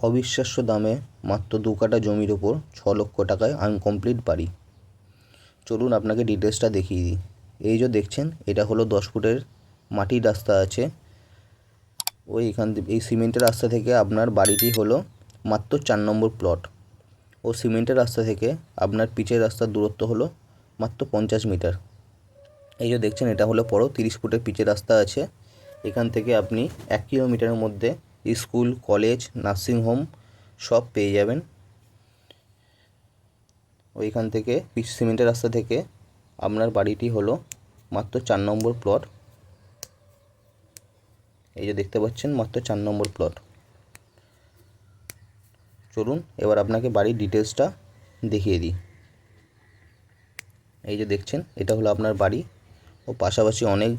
অবিশ্বাস্য দামে মাত্র 2 কাঠা জমির ওপর 6 লক্ষ টাকায় আনকমপ্লিট বাড়ি। চলুন আপনাকে ডিটেলসটা দেখিয়ে দিই। এই যে দেখছেন, এটা হলো 10 ফুটের মাটির রাস্তা আছে। এই সিমেন্টের রাস্তা থেকে আপনার বাড়িটি হলো মাত্র 4 নম্বর প্লট। ও সিমেন্টের রাস্তা থেকে আপনার পিচের রাস্তার দূরত্ব হলো মাত্র 50 মিটার। এই যে দেখছেন, এটা হলো বড় 30 ফুটের পিচের রাস্তা আছে। এখান থেকে আপনি 1 কিলোমিটারের মধ্যে স্কুল, কলেজ, নার্সিংহোম সব পেয়ে যাবেন। ওইখান থেকে সিমেন্টের রাস্তা থেকে আপনার বাড়িটি হলো মাত্র 4 নম্বর প্লট। এই যে দেখতে পাচ্ছেন, মাত্র 4 নম্বর প্লট। চলুন এবার আপনাকে বাড়ির ডিটেলসটা দেখিয়ে দিই। এই যে দেখছেন, এটা হলো আপনার বাড়ি। ও পাশাপাশি অনেক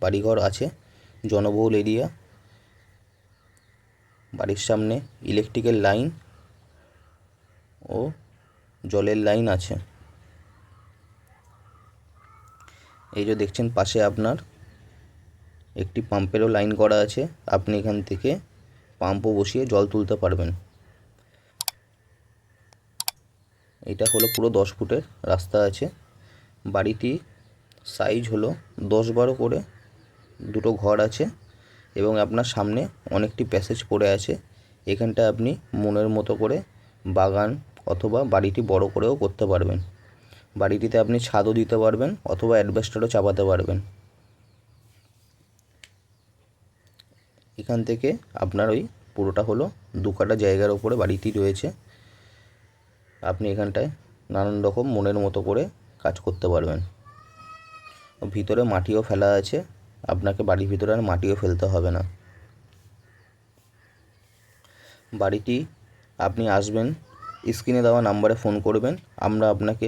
বাড়িঘর আছে, জনবহুল এরিয়া। বাড়ির সামনে ইলেকট্রিক্যাল লাইন ও জলের লাইন আছে। এই যে দেখছেন, পাশে আপনার একটি পাম্পেরও লাইন করা আছে। আপনি এখান থেকে পাম্পও বসিয়ে জল তুলতে পারবেন। এটা হলো পুরো 10 ফুটের রাস্তা আছে। বাড়িটি সাইজ হলো 10-12 করে, দুটো ঘর আছে এবং আপনার সামনে অনেকটি প্যাসেজ পড়ে আছে। এখানটা আপনি মনের মতো করে বাগান অথবা বাড়িটি বড় করেও করতে পারবেন। বাড়িটিতে আপনি ছাদও দিতে পারবেন অথবা অ্যাডভেস্টারও চাপাতে পারবেন। এখান থেকে আপনার ওই পুরোটা হলো 2 কাঠা জায়গার উপরে বাড়িটি রয়েছে। আপনি এখানটায় নানান রকম মনের মতো করে কাজ করতে পারবেন। ভিতরে মাটিও ফেলা আছে, আপনাকে বাড়ির ভিতরে আর মাটিও ফেলতে হবে না। বাড়িটি আপনি আসবেন, স্ক্রিনে দেওয়া নাম্বারে ফোন করবেন, আমরা আপনাকে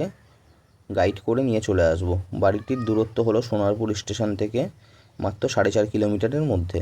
গাইড করে নিয়ে চলে আসব। বাড়িটির দূরত্ব হলো সোনারপুর স্টেশন থেকে মাত্র 4.5 কিলোমিটারের মধ্যে।